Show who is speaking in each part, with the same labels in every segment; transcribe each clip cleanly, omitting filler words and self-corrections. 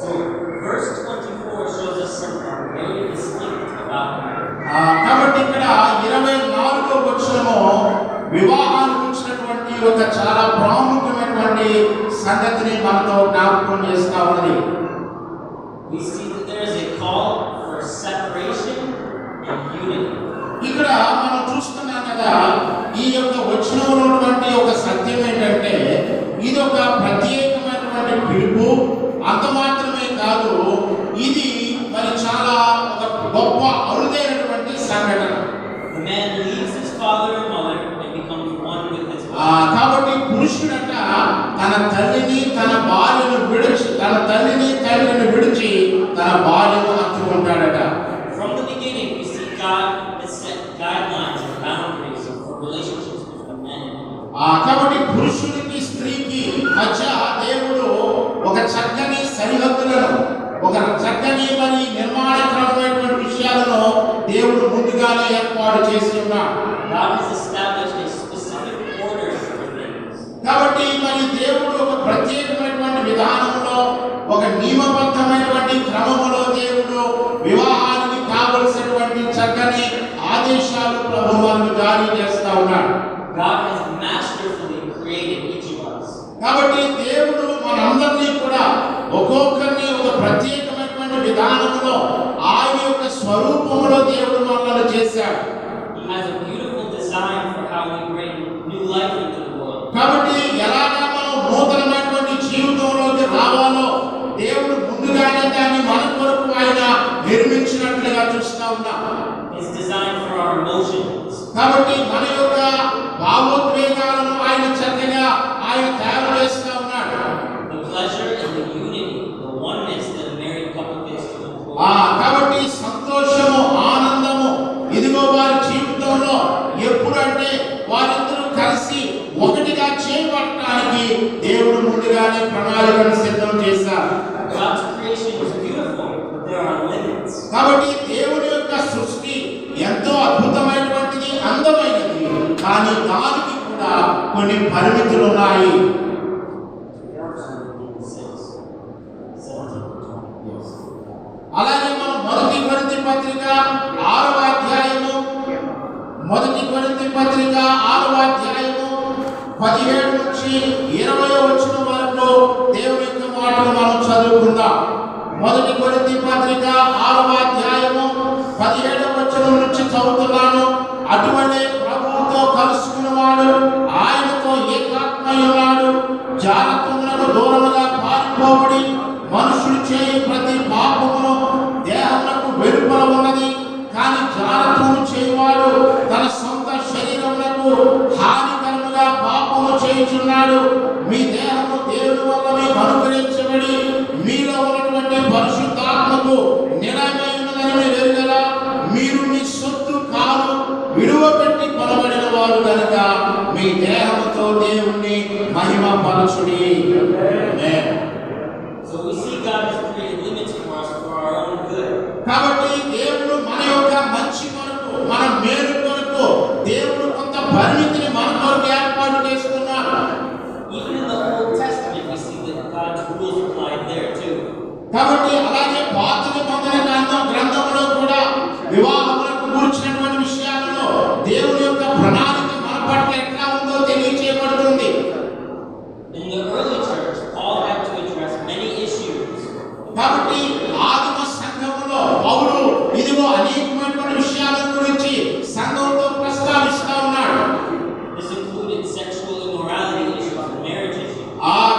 Speaker 1: So verse 24 shows us something very distinct about marriage.
Speaker 2: కాబట్టి ఇక్కడ 24వ వచనము వివాహానికి వచ్చినటువంటి ఒక చాలా ప్రాముఖ్యమైనటువంటి సంగతిని మనతో జ్ఞాపకం చేస్తా ఉన్నది.
Speaker 1: We see that there is a call for separation and unity.
Speaker 2: ఇక్కడ మనం చూస్తున్నాం కదా, ఈ యొక్క వచనంలో ఉన్నటువంటి ఒక సత్యం ఏంటంటే ఇది ఒక ప్రత్యేకమైనటువంటి పిలుపు. అంత మాత్రమే కాదు, ఇది మరి చాలా ఒక గొప్ప అరుదైనటువంటి సంఘటన.
Speaker 1: The man leaves his father and mother and becomes one with his wife.
Speaker 2: కాబట్టి పురుషుడట తన తల్లిని తన భార్యను విడిచి తన భార్యను హత్తుకుంటాడట.
Speaker 1: From the beginning we see God has set guidelines and boundaries for relationships between men and women.
Speaker 2: కాబట్టి పురుషుడికి స్త్రీకి మధ్య దేవుడు ఒక చక్కని సరిహద్దులను, ఒక చక్కని మరి నిర్మాణకరమైనటువంటి విషయాలను దేవుడు ముందుగానే ఏర్పాటు చేసి ఉన్నాడు.
Speaker 1: God has established a specific order for things.
Speaker 2: కాబట్టి మరి దేవుడు ఒక ప్రత్యేకమైనటువంటి విధానంలో, ఒక నియమబద్ధమైనటువంటి క్రమములో దేవుడు వివాహానికి కావలసినటువంటి చక్కని ఆదేశాలు ప్రభువును జారీ చేస్తా ఉన్నాడు.
Speaker 1: God has masterfully created each of us.
Speaker 2: కాబట్టి దేవుడు మనందరినీ కూడా ఒక్కొక్కరిని ఒక ప్రత్యేకమైనటువంటి విధానంలో ఆయన యొక్క స్వరూపంలో దేవుడు మనల్ని చేశాడు.
Speaker 1: He has a beautiful design for how we bring new life into the world.
Speaker 2: కాబట్టి ఎలాగా మనం నూతనమైనటువంటి జీవితంలోకి రావాలో దేవుడు ముందుగానే దాన్ని మన కొరకు ఆయన నిర్మించినట్లుగా చూస్తా ఉన్నాం.
Speaker 1: His design for our emotions.
Speaker 2: కాబట్టి మన యొక్క భావోద్వేగాలను ఆయన చక్కగా ఆయన తయారు చేస్తా ఉన్నాడు.
Speaker 1: The pleasure and the unity, the oneness that a married couple gets to enjoy.
Speaker 2: కాబట్టి సంతోషము, ఆనందము ఇదిగో వారి జీవితంలో ఎప్పుడంటే వారిద్దరూ కలిసి ఒకటిగా చేయబడటానికి దేవుడు ముందుగానే ప్రణాళికను సిద్ధం చేశారు.
Speaker 1: God's creation is beautiful, but there are limits.
Speaker 2: కాబట్టి దేవుని యొక్క సృష్టి ఎంతో అద్భుతమైనటువంటిది, అందమైనది, కానీ దానికి కూడా కొన్ని పరిమితులు ఉన్నాయి. అలాగే మనం మొదటి కొరింథీ పత్రిక 6వ అధ్యాయము 17 నుంచి 20వ వచనం వరకు దేవుని యొక్క మాటలు మనం చదువుకుందాం. మొదటి కొరింథీ పత్రిక 6వ అధ్యాయము 17వ వచనం నుంచి చదువుతున్నాను. అటువంటి ప్రభువుతో కలుసుకున్నవాడు ఆయనతో ఏకాత్మై ఉన్నాడు. జారత్వములకు దూరముగా పారిపోబడి మనుషుడు చేయు ప్రతి పాపమును దేహమునకు వెలుపల ఉన్నది, కానీ జారత్వము చేయువాడు తన సొంత శరీరమునకు హానికరముగా పాపము చేయుచున్నాడు. మీ దేహము దేవుని వల్ల మీకు అనుగ్రహించబడి మీలో ఉన్నటువంటి పరిశుద్ధాత్మకు నిలయమై ఉన్నదని మీరు ఎరుగరా? మీరు మీ సొత్తు కాదు, విడువపెట్టి కొనబడిన వారు కనుక మీ దేహముతో దేవుణ్ణి మహిమ పరచుడి.
Speaker 1: So we see God has created limits for us for our own good.
Speaker 2: కాబట్టి దేవుడు మన యొక్క మంచి కొరకు, మన మేలు కొరకు దేవుడు కొంత పరిమితిని మన కొరకు ఏర్పాటు చేసుకున్నాడు.
Speaker 1: Even in the Old Testament we see that God's rules applied there too.
Speaker 2: కాబట్టి అలాగే పాత నిబంధన గ్రంథంలో కూడా వివాహములకు కూర్చున్నటువంటి విషయాలలో దేవుని యొక్క ప్రణాళిక మన పట్ల ఎట్లా ఉందో తెలియజేయబడుతుంది.
Speaker 1: In the early church, Paul had to address many issues.
Speaker 2: కాబట్టి ఆదిమ సంఘములో పౌలు ఇదిగో అనేకమైనటువంటి విషయాల గురించి సంఘంతో ప్రస్తావిస్తా ఉన్నాడు.
Speaker 1: This included sexual immorality issues and marriage issues.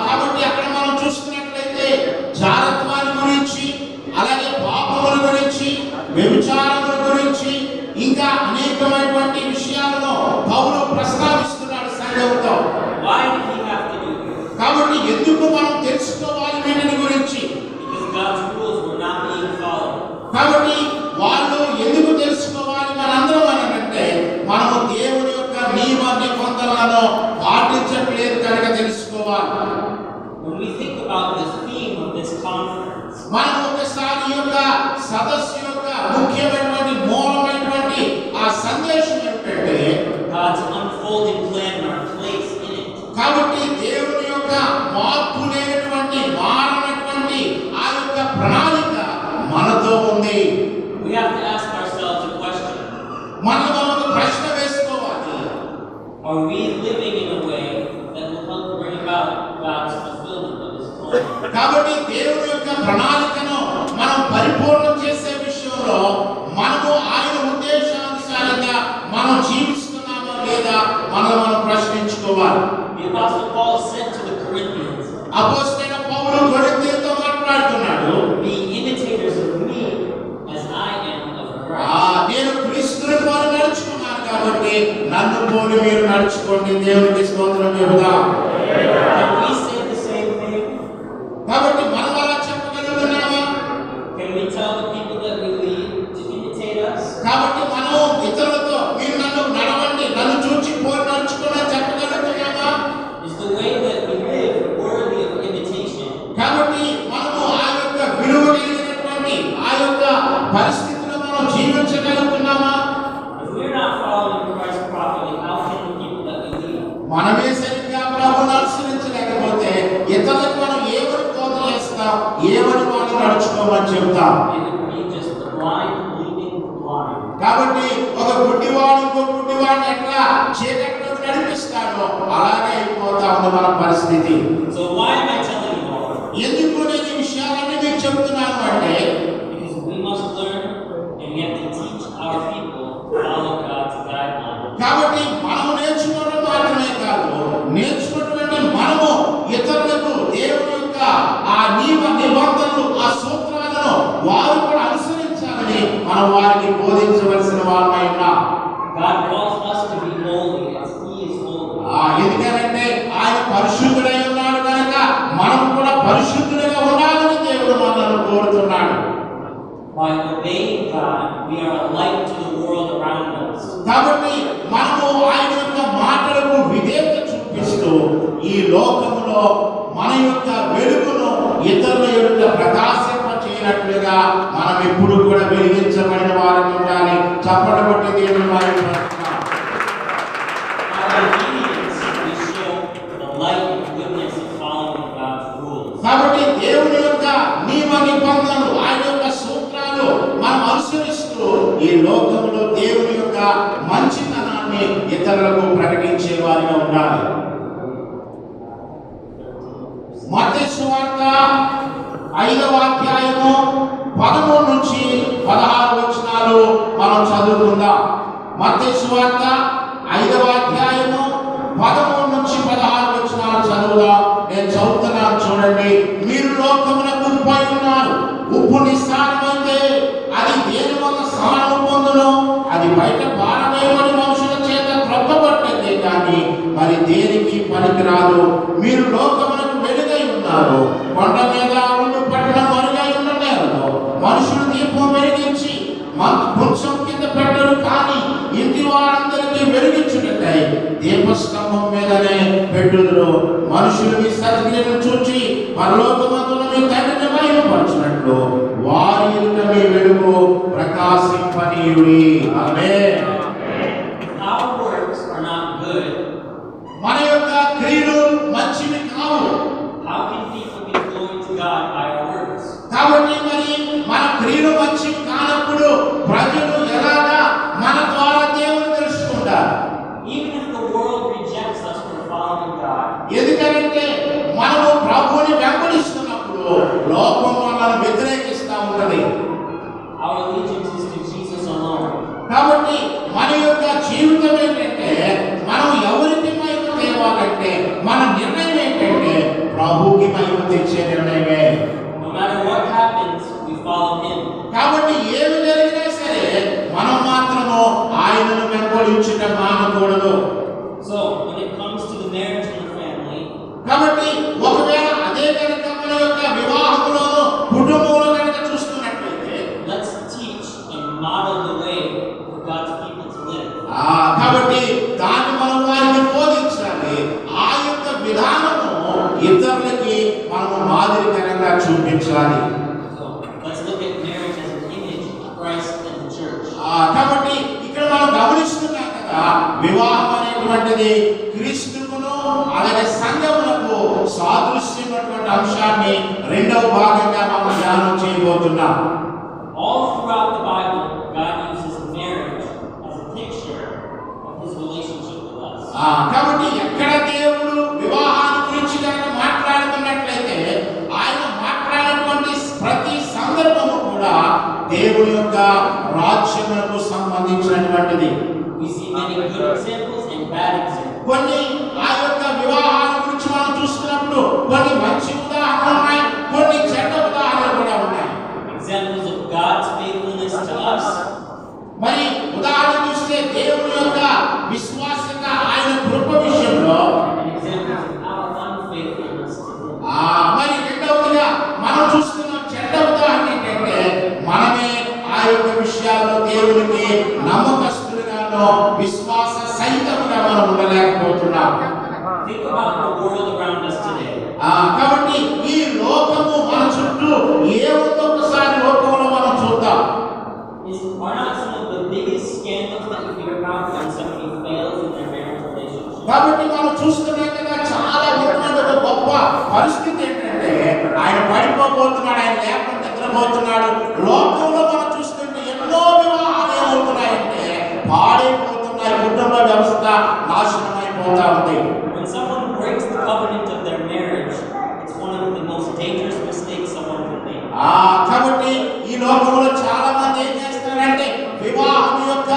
Speaker 2: కాబట్టి అక్కడ మనం చూస్తున్నట్లయితే జారత్వాన్ని గురించి, అలాగే పాపముల గురించి, వ్యభిచారముల గురించి, ఇంకా అనేకమైనటువంటి విషయాలను పౌలు ప్రస్తావిస్తున్నాడు సంఘంతో.
Speaker 1: Why did he have to do this?
Speaker 2: కాబట్టి ఎందుకు మనం తెలుసుకోవాలి వీటిని గురించి?
Speaker 1: Because God's rules were not being followed.
Speaker 2: కాబట్టి వాళ్ళు ఎందుకు తెలుసుకోవాలి మనందరం అని అంటే మనము దేవుని యొక్క నియమ నిబంధనలను పాటించట్లేదు కనుక తెలుసుకోవాలి.
Speaker 1: When we think about the theme of this conference,
Speaker 2: మనం ఒకసారి ఈ యొక్క సదస్సు యొక్క ముఖ్యమైనటువంటి మూలమైనటువంటి ఆ సందేశం ఏమిటంటే
Speaker 1: God's unfolding plan and our place in it.
Speaker 2: కాబట్టి దేవుని యొక్క మార్పు లేనటువంటి కాబట్టి దేవుని యొక్క ప్రణాళికను మనం పరిపూర్ణం చేసే విషయంలో మనము ఆయన ఉద్దేశానుసారంగా మనం జీవిస్తున్నామా లేదా మనల్ని మనం ప్రశ్నించుకోవాలి.
Speaker 1: The Apostle Paul said to the Corinthians,
Speaker 2: అపోస్తలుడైన పౌలు కొరింథీయులతో మాట్లాడుతున్నాడు,
Speaker 1: be imitators of me as I am of Christ.
Speaker 2: నేను క్రీస్తుని పోలి నడుచుకున్నాను కాబట్టి నన్ను పోలి మీరు నడుచుకోండి. దేవునికి స్తోత్రం చెబుదాం.
Speaker 1: Can we say the same thing?
Speaker 2: కాబట్టి మనం అలా చెప్పగలుగుతున్నామా?
Speaker 1: Can we tell the people that we lead to imitate us?
Speaker 2: కాబట్టి మనం ఇతరులతో మీరు నన్ను నడవండి, నన్ను చూచి పోలి నడుచుకోమని చెప్పగలుగుతున్నామా?
Speaker 1: Is the way that we live worthy of imitation?
Speaker 2: కాబట్టి మనము ఆ యొక్క విలువ కలిగినటువంటి ఆ యొక్క పరిస్థితిలో మనం జీవించగలుగుతున్నామా?
Speaker 1: If we're not following Christ properly, how can the people that we lead?
Speaker 2: మనమే సరిగ్గా ప్రభువును అనుసరించలేకపోతే ఇతరులకు మనం ఏమని కోత చేస్తాం, ఏమని వాళ్ళు నడుచుకోమని చెప్తాం.
Speaker 1: It would be just the blind leading the blind.
Speaker 2: కాబట్టి ఒక గుడ్డివాడు ఇంకో గుడ్డివాడిని ఎట్లా చీకట్లోకి నడిపిస్తాడో అలాగే అయిపోతా ఉంది మన పరిస్థితి.
Speaker 1: So why am I telling you all?
Speaker 2: ఎందుకు నేను ఈ విషయాలన్నీ మీకు చెప్తున్నాను అంటే
Speaker 1: Because we must learn and we have to teach our people to follow God's guidelines.
Speaker 2: కాబట్టి మనము నేర్చుకోవడం మాత్రమే కాదు, నేర్చుకున్నటువంటి మనము ఇతరులకు దేవుని యొక్క ఆ నిబంధనలు ఆ సూత్రాలను వారు కూడా అనుసరించాలని మనం వారికి బోధించవలసిన వారమై ఉన్నాం.
Speaker 1: God calls us to be holy as He is holy.
Speaker 2: ఎందుకంటే ఆయన పరిశుద్ధుడై ఉన్నాడు కనుక మనం కూడా పరిశుద్ధులుగా ఉండాలని దేవుడు మనల్ని కోరుతున్నాడు.
Speaker 1: By obeying God, we are a light to the world around us.
Speaker 2: కాబట్టి మనము ఆయన యొక్క మాటలకు విధేయత చూపిస్తూ ఈ లోకములో మన యొక్క వెలుగును ఇతరుల యొక్క ప్రకాశింప చేయనట్లుగా మనం ఎప్పుడు కూడా వెలిగించబడిన వారిని ఉండాలి. చప్పట్లు కొట్టి దేవుని మహిమపరుస్తున్నాం.
Speaker 1: By obedience, we show the light and goodness of following God's rules.
Speaker 2: కాబట్టి దేవుని యొక్క నియమ నిబంధనలు ఆయన యొక్క సూత్రాలు మనం అనుసరిస్తూ ఈ లోకంలో దేవుని యొక్క మంచితనాన్ని ఇతరులకు ప్రకటించే వారిగా ఉండాలి. మత్తయి సువార్త 5వ అధ్యాయము 13 నుంచి 16 వచనాలు మనం చదువుకుందాం. మత్తయి సువార్త 5వ అధ్యాయము 13 నుంచి 16 వచనాలు చదువుదాం. నేను చదువుతున్నాను చూడండి. మీరు లోకమునకు ఉప్పై ఉన్నారు. ఉప్పు నిస్సారమైతే అది దేని వల్ల సారము పొందును? అది బయట పారవేయబడి మనుషుల చేత త్రొక్కబట్టేదే కానీ మరి దేనికి పనికిరాదు. మీరు లోకమునకు వెలుగై ఉన్నారు. కొండ మీద ఉండు పట్టణం మరుగై ఉండలేదు. మనుషులు దీపం వెలిగించి కొంచెం కింద పెట్టరు కానీ ఇంటి వారందరికీ వెలిగించుటకై దీపస్తంభం మీదనే పెట్టుదురు. మనుషులు మీ సత్క్రియను చూచి పరలోకమందున మీ తండ్రిని మహిమపరచునట్లు వారి ఎదుట మీ వెలుగు ప్రకాశింపనీయుడి. ఆమేన్.
Speaker 1: Our works are not good.
Speaker 2: మన యొక్క క్రియలు మంచివి కావు.
Speaker 1: How can people give glory to God by our works?
Speaker 2: కాబట్టి మరి మన క్రియలు మంచివి కానప్పుడు ప్రజలు ఎలాగా మన ద్వారా దేవుని తెలుసుకుంటారు?
Speaker 1: Even if the world rejects us for following God,
Speaker 2: ఎందుకంటే మనము ప్రభువుని వెంబడిస్తున్నప్పుడు లోకం మనల్ని వ్యతిరేకిస్తూ ఉంటది.
Speaker 1: our allegiance is to Jesus alone.
Speaker 2: కాబట్టి మన యొక్క జీవితం ఏంటంటే మనం ఎవరికి మహిమ తేవాలంటే మన నిర్ణయం ఏంటంటే ప్రభువుకి మహిమ తెచ్చే నిర్ణయమే.
Speaker 1: No matter what happens, we follow Him.
Speaker 2: కాబట్టి ఏమి జరిగినా సరే మనం మాత్రము ఆయనను వెంబడించుట మానకూడదు.
Speaker 1: So, when it comes to the marriage and the family,
Speaker 2: కాబట్టి ఒకవేళ అదే కనుక మన యొక్క వివాహంలోనూ కుటుంబంలో కనుక చూస్తున్నట్లయితే
Speaker 1: let's teach and model the way for God's people to live.
Speaker 2: కాబట్టి దాన్ని మనం వారికి బోధించాలి. ఆ యొక్క విధానము ఇతరులకి మనము మాదిరికరంగా చూపించాలి.
Speaker 1: So, let's look at marriage as an image of Christ and the church.
Speaker 2: కాబట్టి ఇక్కడ మనం గమనిస్తున్నాం కదా, వివాహం అనేటువంటిది క్రీస్తుకును అలాగే సంఘమునకు సాదృశ్యమైనటువంటి అంశాన్ని రెండవ భాగంగా మనం ధ్యానం చేయబోతున్నాం.
Speaker 1: All throughout the Bible, God uses marriage as a picture of His relationship with us.
Speaker 2: కాబట్టి ఎక్కడ దేవుడు వివాహాన్ని గురించి కనుక మాట్లాడుతున్నట్లయితే రాజ్యములకు సంబంధించినటువంటిది.
Speaker 1: We see many good examples and bad examples.
Speaker 2: కొన్ని ఆ యొక్క వివాహాల గురించి మనం చూస్తున్నప్పుడు కొన్ని మంచి ఉదాహరణలు ఉన్నాయి, కొన్ని చెడ్డ ఉదాహరణలు కూడా ఉన్నాయి.
Speaker 1: Examples of God's faithfulness to us.
Speaker 2: మరి ఉదాహరణ చూస్తే దేవుని యొక్క విశ్వాసత ఆయన కృప విషయంలో,
Speaker 1: And examples of our unfaithfulness to Him.
Speaker 2: మరి రెండవదిగా మనం చూస్తున్న చెడ్డ ఉదాహరణ ఏంటంటే మనమే ఆ యొక్క విషయాల్లో దేవునికి నమ్మకస్తులుగానో విశ్వాస సహితముగా మనం ఉండలేకపోతున్నాం.
Speaker 1: Think about the world around us today.
Speaker 2: కాబట్టి ఈ లోకము మన చుట్టూ ఏముందో ఒకసారి లోకంలో మనం చూద్దాం.
Speaker 1: Are not some of the biggest scandals that you hear about when somebody fails in their marriage relationship?
Speaker 2: కాబట్టి మనం చూస్తున్నాం కదా, చాలా ముఖ్యమైన ఒక గొప్ప పరిస్థితి ఏంటంటే ఆయన పడిపోతున్నాడు, ఆయన లేకుండా నిద్రపోతున్నాడు. లోకంలో మనం చూస్తుంటే ఎన్నో వివాహాలు ఏమవుతున్నాయంటే పాడైపోతున్నాయి, కుటుంబ వ్యవస్థ నాశనం అయిపోతా ఉంది.
Speaker 1: When someone breaks the covenant of their marriage, it's one of the most dangerous mistakes someone can make.
Speaker 2: కాబట్టి ఈ లోకంలో చాలా మంది ఏం చేస్తారంటే వివాహం యొక్క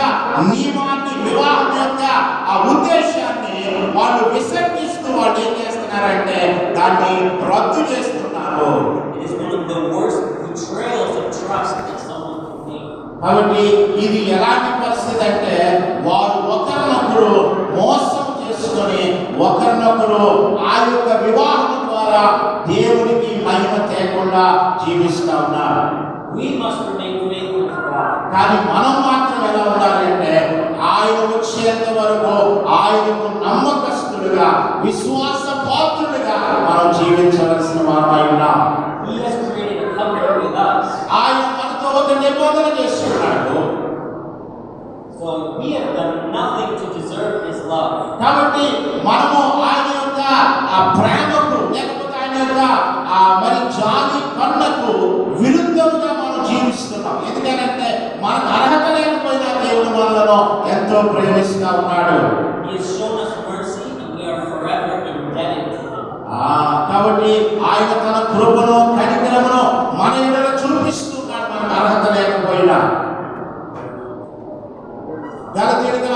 Speaker 2: నియమాన్ని, వివాహం యొక్క ఆ ఉద్దేశాన్ని వాళ్ళు విసర్జిస్తూ వాళ్ళు ఏం చేస్తున్నారంటే దాన్ని రద్దు చేస్తున్నారు.
Speaker 1: It is one of the worst betrayals of trust that someone can make.
Speaker 2: కాబట్టి ఇది ఎలాంటి పరిస్థితి అంటే వారు ఒకరినొకరు మోసం చేసుకొని ఒకరినొకరు ఆ యొక్క వివాహం ద్వారా దేవునికి మహిమ తేకుండా జీవిస్తా ఉన్నారు.
Speaker 1: We must remain faithful to God.
Speaker 2: కానీ మనం మాత్రం ఎలా ఉండాలంటే ఆయన వచ్చేంత వరకు ఆయనకు నమ్మకస్తులుగా విశ్వాస పాత్రులుగా మనం జీవించవలసిన వారమై ఉన్నాం.
Speaker 1: He has created a covenant with us.
Speaker 2: ఆయన మనతో ఒక నిబంధన చేస్తున్నాడు.
Speaker 1: So we have done nothing to deserve His love.
Speaker 2: కాబట్టి మనము ఆయన యొక్క ఆ ప్రేమకు లేకపోతే ఆయన యొక్క ఆ మరి జాలి కన్నకు విరుద్ధంగా మనం జీవిస్తున్నాం. ఎందుకంటే మనకు అర్హత లేకపోయినా దేవుడు మనలను ఎంతో ప్రేమిస్తా ఉన్నాడు.
Speaker 1: He has shown us mercy and we are forever indebted to Him.
Speaker 2: కాబట్టి ఆయన తన కృపను కనికరమును మన ఎడల చూపిస్తున్నాడు మనకు అర్హత లేకపోయినా. గలతీయులకు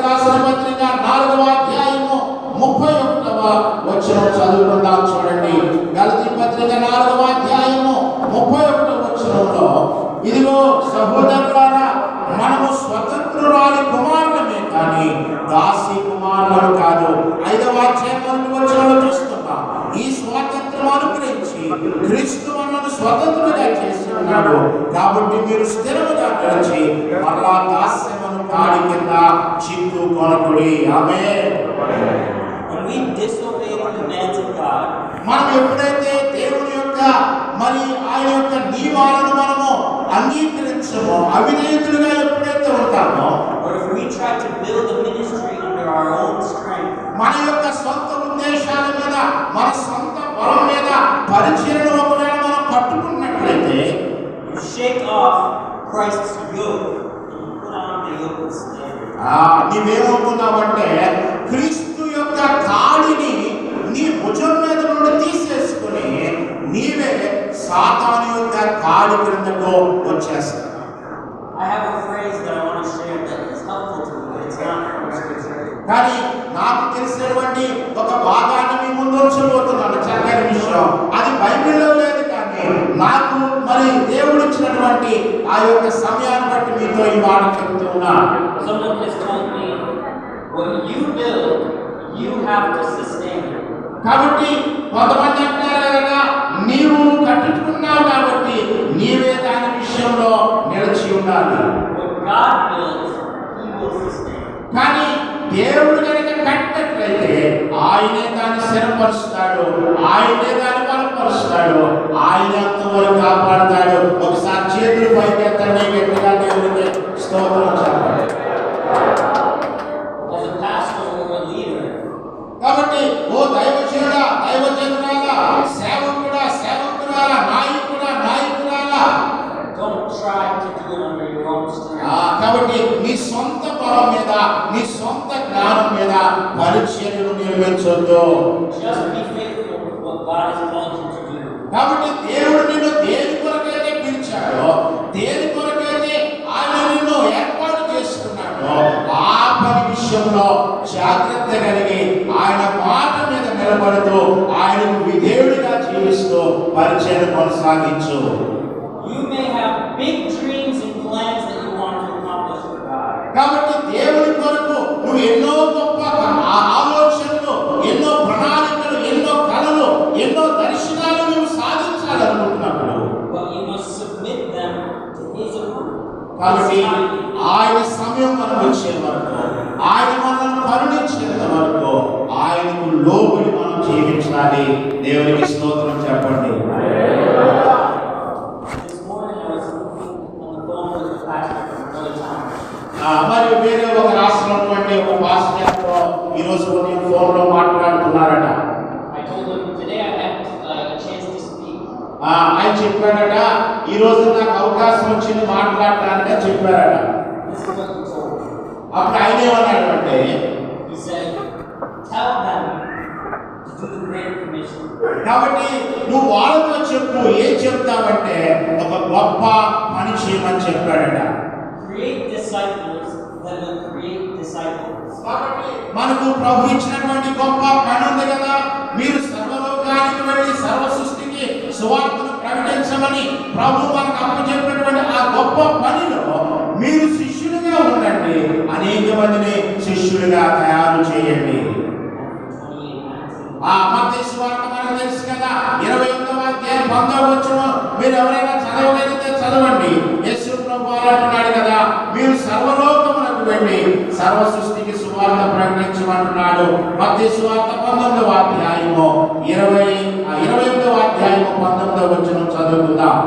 Speaker 2: రాసిన పత్రిక 4వ అధ్యాయము 31వ వచనం చదువుకుందాం. చూడండి, గలతీ పత్రిక 4వ అధ్యాయము 31వ వచనంలో, ఇదిగో సహోదరులారా, మనము స్వతంత్రురాలి కుమారులమే కానీ దాసి కుమారులు కాదు. 5వ అధ్యాయం 1వ వచనంలో చూస్తున్నాం, ఈ స్వాతంత్రం అనుగ్రహించి క్రీస్తు మనల్ని స్వతంత్రులుగా చేసి ఉన్నాడు. కాబట్టి మీరు స్థిరముగా నిలిచి మరలా దాస్యమును కాడి కింద చిక్కు కొనకుడి. ఆమేన్.
Speaker 1: When we disobey the commands of God,
Speaker 2: మనం ఎప్పుడైతే దేవుని యొక్క మరి ఆయన యొక్క నియమాలను మనము అంగీకరించమో, అవిధేయులుగా ఎప్పుడైతే ఉంటామో,
Speaker 1: or if we try to build a ministry under our own strength,
Speaker 2: మన యొక్క సొంత ఉద్దేశాల మీద, మన సొంత బలం మీద పరిచర్యను ఒకవేళ మనం పట్టుకున్నట్లయితే,
Speaker 1: you shake off Christ's yoke and you put on the yoke of slavery.
Speaker 2: నీవేమవుతున్నావంటే క్రీస్తు యొక్క కాడిని నీ భుజం మీద నుండి తీసేసుకుని నీవే సాతాను యొక్క కాడి క్రిందకు వచ్చేస్తావు.
Speaker 1: I have a phrase that I want to share that is helpful to me, but it's not from Scripture.
Speaker 2: కానీ నాకు తెలిసినటువంటి ఒక భాగాన్ని మీ ముందు ఉంచబోతున్నాను. చక్కని విషయం, అది బైబిల్లో లేదు కానీ నాకు మరి దేవుడు ఇచ్చినటువంటి ఆ యొక్క సమయాన్ని బట్టి మీతో ఈ మాట చెప్తున్నా.
Speaker 1: Someone has told me, what you build, you have to sustain.
Speaker 2: కాబట్టి కొంతమంది అంటారు కదా, నీవు కట్టుకున్నావు కాబట్టి నీవే దాని విషయంలో నిలిచి ఉండాలి.
Speaker 1: What God builds, He will sustain.
Speaker 2: కానీ దేవుడు కనుక కట్టినట్లయితే ఆయనే దాన్ని స్థిరపరుస్తాడు, ఆయనే దాన్ని బలపరుస్తాడు, ఆయన అంతవరకు కాపాడుతాడు. ఒకసారి చేతులు పైకెత్తనే గట్టిగా దేవుడికి స్తోత్రం చెప్పాలి.
Speaker 1: As a pastor or a leader,
Speaker 2: కాబట్టి ఓ దైవజనుడా, దైవజనురాలా, సేవకురాలా, నాయకురాలా,
Speaker 1: don't try to do it under your own strength.
Speaker 2: కాబట్టి నీ సొంత బలం మీద, నీ సొంత జ్ఞానం మీద పరిచర్యను నిర్మించొద్దు.
Speaker 1: Just be faithful with what God has called you to do.
Speaker 2: కాబట్టి దేవుడు నిన్ను దేని కొరకైతే పిలిచి చేశాడో, దేని కొరకైతే ఆయన నిన్ను ఏర్పాటు చేసుకున్నాడో ఆ పని విషయంలో జాగ్రత్త కలిగి ఆయన మాట మీద నిలబడుతూ ఆయనకు విధేయుడిగా జీవిస్తూ పరిచయం కొనసాగించు.
Speaker 1: You may have big dreams and plans that you want to accomplish for God.
Speaker 2: కాబట్టి దేవుని కొరకు నువ్వు ఎన్నో గొప్ప ఆలోచనలు, ఎన్నో ప్రణాళికలు, ఎన్నో కలలు, ఎన్నో దర్శనాలు నువ్వు సాధించాలనుకుంటున్నప్పుడు
Speaker 1: But you must submit them to His approval.
Speaker 2: కాబట్టి ఆయన సమయం మనకు వచ్చే వరకు, ఆయన మనల్ని కరుణించేంత వరకు ఆయనకు లోబడి మనం జీవించాలి. దేవునికి స్తోత్రం చెప్పండి.
Speaker 1: This morning I was on the phone with the pastor from another town.
Speaker 2: మరి వేరే ఒక రాష్ట్రంలో ఒక పాస్టర్తో ఈరోజు ఉదయం ఫోన్లో మాట్లాడుతున్నారట.
Speaker 1: I told him today I had a chance to speak.
Speaker 2: ఆయన చెప్పాడట, ఈ రోజు నాకు అవకాశం వచ్చింది మాట్లాడటానికి చెప్పారట.
Speaker 1: This is what he told me.
Speaker 2: అప్పుడు ఆయన ఏమన్నాడు అంటే,
Speaker 1: He said, tell them to do the Great Commission.
Speaker 2: కాబట్టి నువ్వు వాళ్ళతో చెప్పు, ఏం చెప్తావంటే ఒక గొప్ప పని చేయమని చెప్పాడట.
Speaker 1: Create disciples that will create disciples.
Speaker 2: కాబట్టి మనకు ప్రభు ఇచ్చినటువంటి గొప్ప పని ఉంది కదా, మీరు సర్వలోకానికి వెళ్ళి సర్వ సృష్టికి సువార్తను ప్రకటించమని ప్రభు మనకు అప్పచెప్పినటువంటి ఆ గొప్ప పనిలో మీరు శిష్యులుగా ఉండండి, అనేక మందిని శిష్యులుగా తయారు చేయండి. మత్తయి సువార్త మనకు తెలుసు కదా, 21వ అధ్యాయం 19వ వచనం మీరు ఎవరైనా చదవగలిగితే చదవండి. యేసు ప్రభు అంటున్నాడు కదా, మీరు సర్వలోకమునకు వెళ్ళి సర్వ సృష్టికి సువార్త ప్రకటించమంటున్నాడు. మత్తయి సువార్త 19వ అధ్యాయము 21వ అధ్యాయము 19వ వచనం చదువుకుందాం.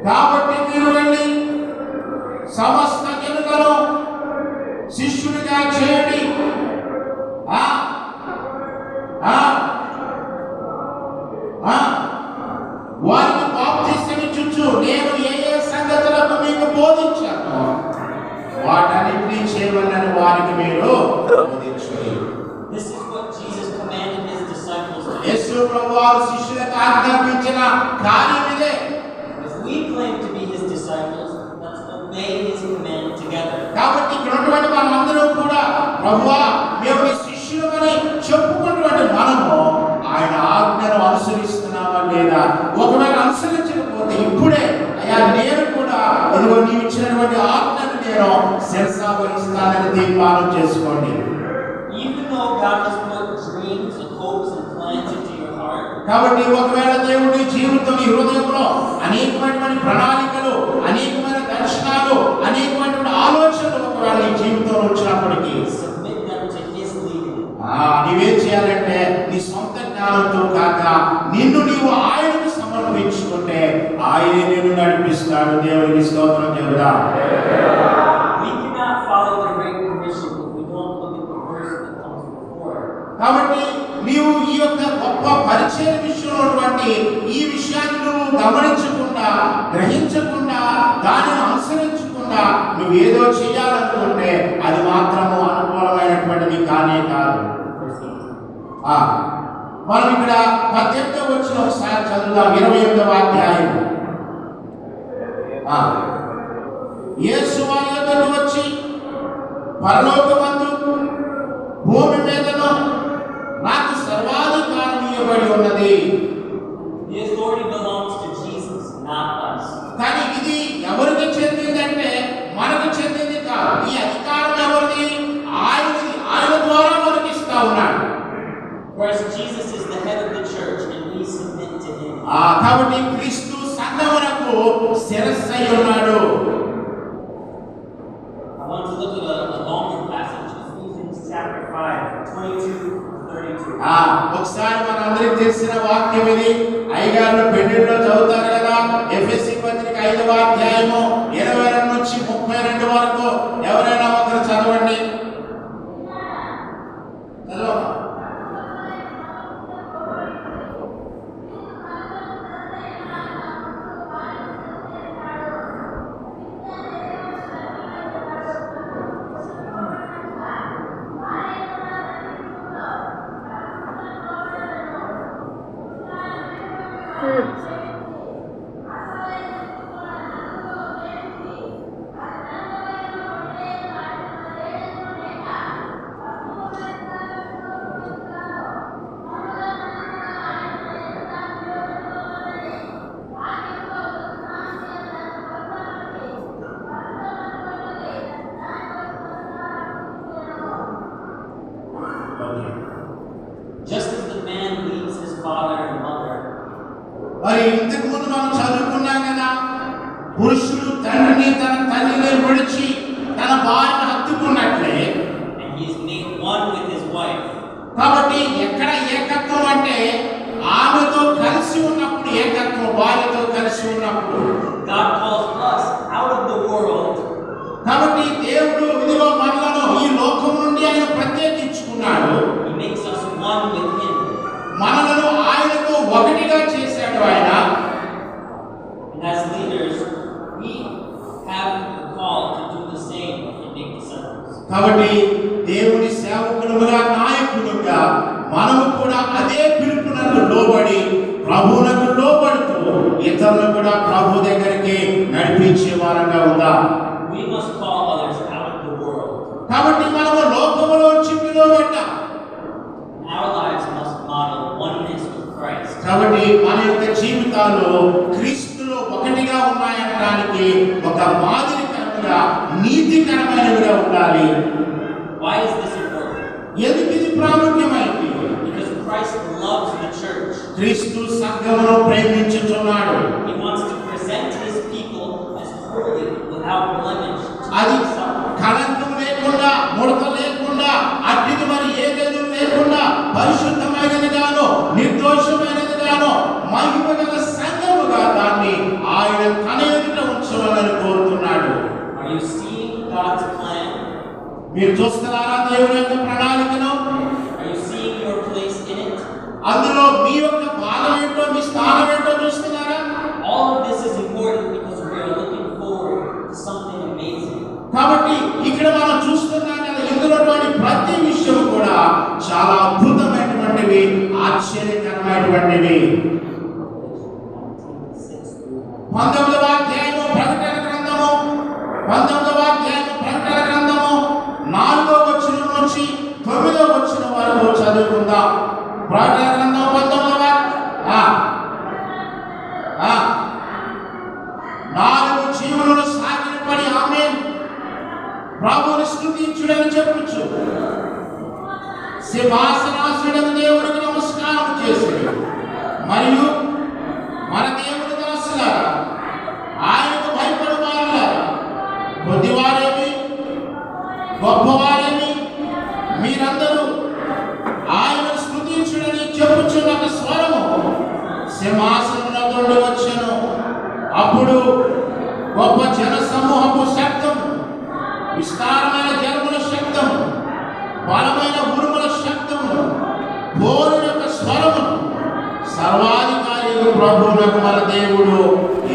Speaker 2: కాబట్టి మీరు వెళ్ళి సమస్త జనులను శిష్యునిగా చేయండి. వారికి బాప్తిస్మమిచ్చుచు నేను ఏ ఏ సంగతులకు మీకు బోధించాను వాటన్నిటినీ చేయమని వారికి మీరు బోధించండి.
Speaker 1: This is what Jesus commanded His disciples to do.
Speaker 2: యేసు ప్రభువారు శిష్యులకు ఆజ్ఞాపించిన కార్యం ఇదే.
Speaker 1: If we claim to be His disciples, let's obey His command together.
Speaker 2: కాబట్టి ఇక్కడ ఉన్నటువంటి మనమందరం కూడా ప్రభువా మేము నీ శిష్యులమని చెప్పుకున్నటువంటి మనము ఆయన ఆజ్ఞను అనుసరిస్తున్నామా లేదా? ఒకవేళ అనుసరించకపోతే ఇప్పుడే అయ్యా నేను కూడా ఇదిగో నీవు ఇచ్చినటువంటి ఆజ్ఞను నేను శిరసావహిస్తానని తీర్మానం చేసుకోండి.
Speaker 1: Even though God has put dreams and hopes and plans into your heart,
Speaker 2: కాబట్టి ఒకవేళ దేవుడి జీవితం నీ హృదయంలో అనేకమైనటువంటి ప్రణాళికలు, అనేకమైన దర్శనాలు, అనేకమైనటువంటి ఆలోచనలు ఒకవేళ నీ జీవితంలో వచ్చినప్పటికీ
Speaker 1: submit them to His leading.
Speaker 2: నీవేం చేయాలంటే నీ సొంత జ్ఞానంతో కాక నిన్ను నీవు ఆయనకు సమర్పించుకుంటే ఆయనే నిన్ను నడిపిస్తాడు. దేవునికి స్తోత్రం చెబుదాం.
Speaker 1: We cannot follow the Great Commission if we don't look at the verse that comes before it.
Speaker 2: కాబట్టి నీవు ఈ యొక్క గొప్ప పరిచయ విషయంలో ఉన్నటువంటి ఈ విషయాన్ని నువ్వు గమనించకుండా, గ్రహించకుండా, దానిని అనుసరించకుండా నువ్వు ఏదో చేయాలనుకుంటే అది మాత్రము అనుకూలమైనటువంటిది కానే కాదు. మనం ఇక్కడ 18వ వచనం ఒకసారి చదువుదాం. 28వ అధ్యాయం. యేసు వారి యొద్దకు వచ్చి పరలోకమందు భూమి మీదను నాకు సర్వాధికారం ఇవ్వబడి ఉన్నది.
Speaker 1: The authority belongs to Jesus, not us.
Speaker 2: కానీ ఇది ఎవరికి చెందిందంటే మనకు చెందింది కాదు. ఈ అధికారం ఎవరిది? ఆయనది. ఆయన ద్వారా మనకి ఇస్తా ఉన్నాడు.
Speaker 1: Whereas Jesus is the head of the church and we submit to Him.
Speaker 2: కాబట్టి క్రీస్తు సంఘమునకు శిరస్సై ఉన్నాడు.
Speaker 1: I want to look at a longer passage, Ephesians chapter 5, 22-32.
Speaker 2: ఒకసారి మనందరికి తెలిసిన వాక్యం ఇది. అయ్యగారు పెళ్లిలో చదువుతారు కదా, ఎఫెసీ పత్రిక 5వ అధ్యాయము 22 నుంచి 32 వరకు ఎవరైనా ఒకరు చదవండి. మరి ఇంతకు ముందు మనం చదువుకున్నాం కదా, పురుషుడు తండ్రిని తన తల్లిని విడిచి తన భార్యను హత్తుకున్నట్లే.
Speaker 1: And he is made one with his wife.
Speaker 2: కాబట్టి ఎక్కడ ఏకత్వం అంటే ఆమెతో కలిసి ఉన్నప్పుడు ఏకత్వం, భార్యతో కలిసి ఉన్నప్పుడు.
Speaker 1: God calls us out of the world.
Speaker 2: కాబట్టి దేవుడు ఇదిగో మనలను ఈ లోకం నుండి ఆయన ప్రత్యేకించుకున్నాడు.
Speaker 1: He makes us one with him.
Speaker 2: మనలను ఆయనతో ఒకటిగా చేశాడు ఆయన.
Speaker 1: And as leaders, we have the call to do the same and make disciples.
Speaker 2: కాబట్టి దేవుని సేవకులుగా, నాయకులుగా మనము కూడా అదే పిలుపునకు లోబడి, ప్రభువునకు లోబడుతూ ఇతరులను కూడా ప్రభు దగ్గరికి నడిపించే వారంగా ఉందాం.
Speaker 1: We must call others out of the world.
Speaker 2: కాబట్టి మనము లోకములోంచి పిలువబడ్డాం.
Speaker 1: Our lives must model oneness with Christ.
Speaker 2: కాబట్టి మన యొక్క జీవితాలు క్రీస్తులో ఒకటిగా ఉన్నాయనడానికి ఒక మాదిరికరంగా, నీతికరమైనవిగా ఉండాలి.
Speaker 1: Why is this important?
Speaker 2: ఎందుకు ఇది ప్రాముఖ్యమైంది?
Speaker 1: Because Christ loves the church.
Speaker 2: క్రీస్తు సంఘమును ప్రేమించుచున్నాడు.
Speaker 1: He wants to present his people as holy, without blemish.
Speaker 2: అది కళంకం లేకుండా, ముడత లేకుండా, అడ్డిది మరి ఏదేదో లేకుండా పరిశుద్ధమైనదిగాను, నిర్దోషమైనదిగాను, మహిమగల సంఘముగా దాన్ని ఆయన తన ఎదుట ఉంచవాలని కోరుతున్నాడు.
Speaker 1: Are you seeing God's plan?
Speaker 2: మీరు చూస్తున్నారా దేవుని యొక్క ప్రణాళికను?
Speaker 1: Are you seeing your place in it?
Speaker 2: అందులో మీ యొక్క భాగం ఏంటో, మీ స్థానం ఏంటో చూస్తున్నారా?
Speaker 1: All of this is important because we are looking forward to something amazing.
Speaker 2: కాబట్టి ఇక్కడ మనం చూస్తున్నాం కదా, ఇందులో ప్రతి విషయం కూడా చాలా అద్భుతమైనటువంటివి, ఆశ్చర్యకరమైనటువంటివి. 19వ అధ్యాయము ప్రకటన గ్రంథము, 19వ అధ్యాయము ప్రకటన గ్రంథము 4వ వచనం నుంచి 9వ వచనం వరకు చదువుకుందాం. ప్రకటన గ్రంథం 19వ 4 జీవులను సాగిలపడి ఆమేన్ ప్రభువుని స్తుతించుడని చెప్పుచు సింహాసనాసీనుడైన దేవునికి నమస్కారం చేసి, మరియు మన దేవుని దాసులారా, ఆయనకు భయపడు వారులారా, కొద్దివారేమి గొప్పవారేమి మీరందరూ ఆయనను స్తుతించుడని చెప్పుచున్న ఒక స్వరము సింహాసనమున నుండి వచ్చెను. అప్పుడు గొప్ప జన సమూహపు శబ్దము, విస్తారమైన జనముల శబ్దము, బలమైన ఉరుముల శబ్దము, బోరు యొక్క స్వరమును సర్వాధికారి ప్రభువునకు మన దేవుడు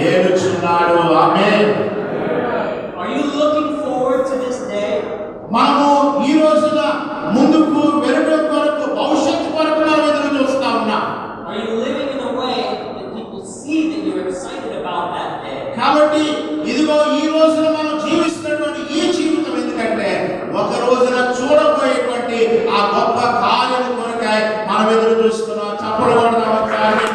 Speaker 2: ఏలుచున్నాడు. ఆమేన్.
Speaker 1: Are you looking forward to this day?
Speaker 2: మనము ఈ రోజున ముందుకు వెళ్ళడం కొరకు, భవిష్యత్తు కొరకు మనం ఎదురు చూస్తా ఉన్నాం.
Speaker 1: Are you living in a way that people see that you're excited about that day?
Speaker 2: కాబట్టి ఇదిగో ఈ రోజున మనం జీవిస్తున్నటువంటి ఈ జీవితం ఎందుకంటే ఒక రోజున చూడబోయేటువంటి ఆ గొప్ప కార్యం కొరకై మనం ఎదురు చూస్తున్నాం. చప్పుడు కొడదాం ఒకసారి.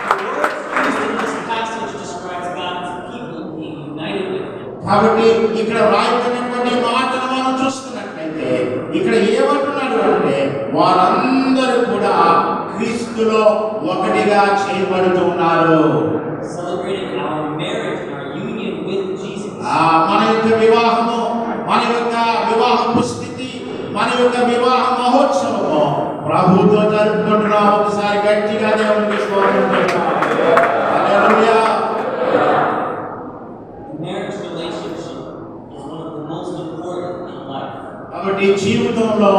Speaker 1: The words used in this passage describes God's people being united with him.
Speaker 2: కాబట్టి ఇక్కడ రాయబడినటువంటి మాటలు మనం చూస్తున్నట్లయితే ఇక్కడ ఏమంటున్నాడు అంటే వారందరూ కూడా క్రీస్తులో ఒకటిగా చేయబడుతున్నారు.
Speaker 1: Celebrating our marriage and our union with Jesus.
Speaker 2: మన యొక్క వివాహము, మన యొక్క వివాహపు స్థితి, మన యొక్క వివాహ మహోత్సవము ప్రభుతో జరుపుకుంటున్నాం. ఒకసారి గట్టిగా దేవునికి స్తోత్రం చెప్తాం. హల్లెలూయా.
Speaker 1: Marriage relationship is one of the most important in life.
Speaker 2: కాబట్టి జీవితంలో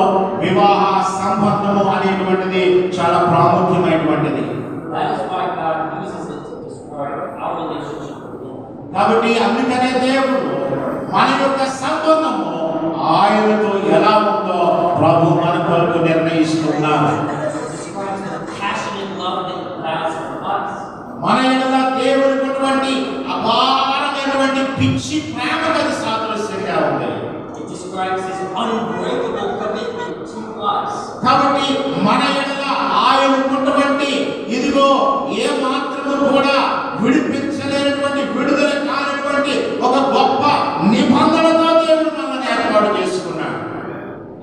Speaker 2: వివాహ సంబంధము అనేటువంటిది చాలా ప్రాముఖ్యమైనటువంటిది.
Speaker 1: That is why God uses it to describe our relationship with him.
Speaker 2: కాబట్టి అందుకనే దేవుడు మన యొక్క సంబంధము ఆయనతో ఎలా ఉందో ప్రభు మన కొరకు నిర్ణయిస్తున్నారు.
Speaker 1: It describes the passionate love that he has for us.
Speaker 2: మన ఎడల దేవునికి ఉన్నటువంటి అపారమైనటువంటి పిచ్చి ప్రేమకు అది సాదృశ్యంగా ఉంది.
Speaker 1: It describes his unbreakable commitment to us.
Speaker 2: కాబట్టి మన ఎడల ఆయనకున్నటువంటి ఇదిగో ఏ మాత్రము కూడా విడిపించలేనటువంటి, విడుదల కానటువంటి ఒక గొప్ప నిబంధనతో దేవుడు మనల్ని ఏర్పాటు చేసుకున్నాడు.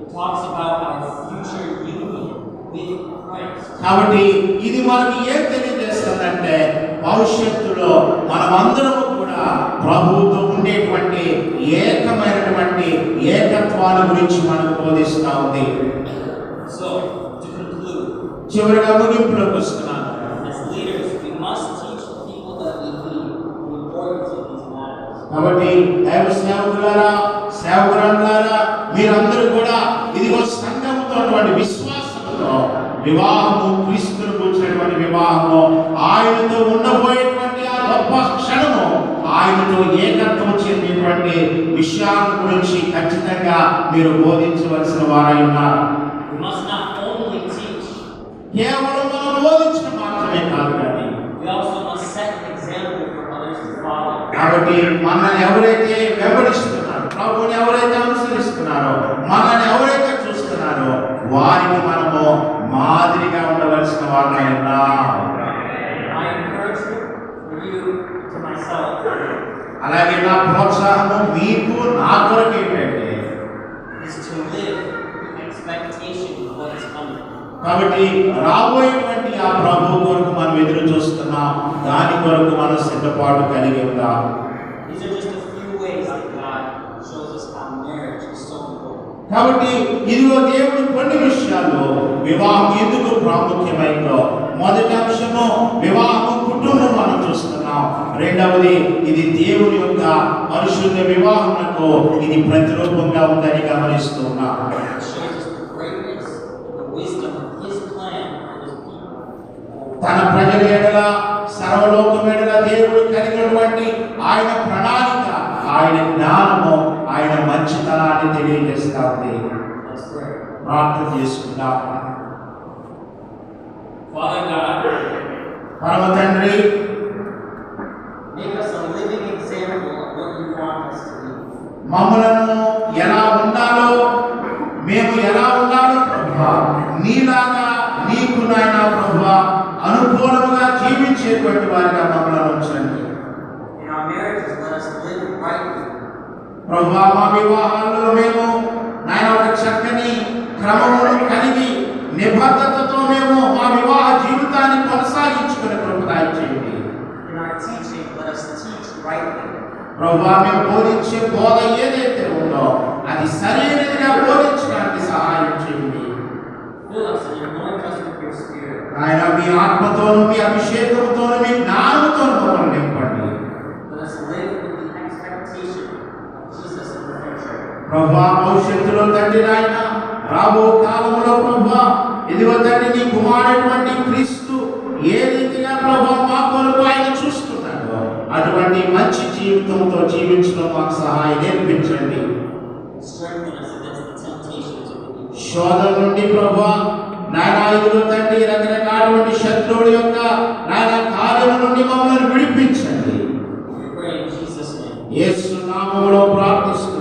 Speaker 1: It talks about our future union with Christ.
Speaker 2: కాబట్టి ఇది మనకి ఏం తెలియజేస్తుందంటే భవిష్యత్తులో మనమందరము కూడా ప్రభువుతో ఉండేటువంటి ఏకమైనటువంటి ఏకత్వాల గురించి మనకు బోధిస్తూ ఉంది.
Speaker 1: So, to conclude,
Speaker 2: చివరిగా ముగింపులోకి వస్తున్నాను.
Speaker 1: as leaders, we must teach the people that we lead the importance of these matters.
Speaker 2: కాబట్టి దైవ సేవకులారా, సేవకురాళ్ళారా, మీరందరూ కూడా ఇదిగో సంఘముతో విశ్వాసంతో వివాహము, క్రీస్తును కూర్చున్నటువంటి వివాహము, ఆయనతో ఉండబోయేటువంటి ఆ గొప్ప క్షణము, ఆయనతో ఏకత్వం చెందేటువంటి విషయాల గురించి ఖచ్చితంగా మీరు బోధించవలసిన వారై ఉన్నారు.
Speaker 1: We must not only teach,
Speaker 2: కేవలం మనం బోధించడం మాత్రమే కాదు, కానీ
Speaker 1: we also must set an example for others to follow.
Speaker 2: కాబట్టి మనల్ని ఎవరైతే వెంబడిస్తున్నారో, ప్రభువుని ఎవరైతే అనుసరిస్తున్నారో, మనల్ని ఎవరైతే చూస్తున్నారో వారికి మనము మాదిరిగా ఉండవలసిన వారమై ఉన్నాం.
Speaker 1: My encouragement for you to myself
Speaker 2: అలాగే నా ప్రోత్సాహము మీకు నా కొరకు ఏంటంటే
Speaker 1: is to live with expectation of what is coming.
Speaker 2: కాబట్టి రాబోయేటువంటి ఆ ప్రభు కొరకు మనం ఎదురు చూస్తున్నాం, దాని కొరకు మనం సిద్ధపాటు కలిగి ఉందాం.
Speaker 1: These are just a few ways that God shows us how marriage is so important.
Speaker 2: కాబట్టి ఇదిగో దేవుడు కొన్ని విషయాల్లో వివాహం ఎందుకు ప్రాముఖ్యమైందో, మొదటి అంశము వివాహము కుటుంబం మనం చూస్తున్నాం. రెండవది ఇది దేవుని యొక్క పరిశుద్ధ వివాహములకు ఇది ప్రతిరూపంగా ఉందని గమనిస్తున్నాం.
Speaker 1: It shows us the greatness, the wisdom of His plan for His people.
Speaker 2: తన ప్రజల ఎడల, సర్వలోకం ఎడల దేవుడు కలిగినటువంటి ఆయన ప్రణాళిక, ఆయన జ్ఞానము, ఆయన మంచితనాన్ని తెలియజేస్తా ఉంది.
Speaker 1: Let's pray.
Speaker 2: ప్రార్థన చేసుకుందాం.
Speaker 1: Father God,
Speaker 2: పరమ తండ్రి,
Speaker 1: make us a living example of what you want us to be.
Speaker 2: మమ్మలను ఎలా ఉండాలో, మేము ఎలా ఉండాలో ప్రభువా, నీలాగా నీకు నాయన ప్రభువా అనుకూలముగా జీవించేటువంటి వారిగా మమ్మల్ని ఉంచండి.
Speaker 1: In our marriages, let us live rightly.
Speaker 2: ప్రభువా, మా వివాహాల్లో మేము నాయన ఒక చక్కని క్రమమును కలిగి నిబద్ధతతో మేము మా వివాహ జీవితాన్ని కొనసాగించుకునే కృప దయచేయండి.
Speaker 1: In our teaching, let us teach rightly.
Speaker 2: ప్రభువా, మేము బోధించే బోధ ఏదైతే ఉందో అది సరైనదిగా బోధించడానికి సహాయం చేయండి.
Speaker 1: Fill us and anoint us with your Spirit.
Speaker 2: ఆయన మీ ఆత్మతోను, మీ అభిషేకంతోను, మీ జ్ఞానంతోను మమ్మల్ని నింపండి.
Speaker 1: Let us live with the expectation of Jesus in the future.
Speaker 2: ప్రభువా, భవిష్యత్తులో తండ్రి నాయన రాబో కాలంలో ప్రభువా ఇదిగో తండ్రి నీ కుమారుడైనటువంటి క్రీస్తు ఏ రీతిగా ప్రభువా మా కొరకు ఆయన చూస్తున్నాడో అటువంటి మంచి జీవితంతో జీవించడం మాకు సహాయం నేర్పించండి.
Speaker 1: Strengthen us against the temptations of the evil.
Speaker 2: శోధన నుండి ప్రభువా నాయన ఇదిగో తండ్రి రకరకాలటువంటి శత్రువుల యొక్క నాయన కార్యము నుండి మమ్మల్ని విడిపించండి.
Speaker 1: We pray in Jesus' name.
Speaker 2: యేసు నామములో ప్రార్థిస్తున్నాము.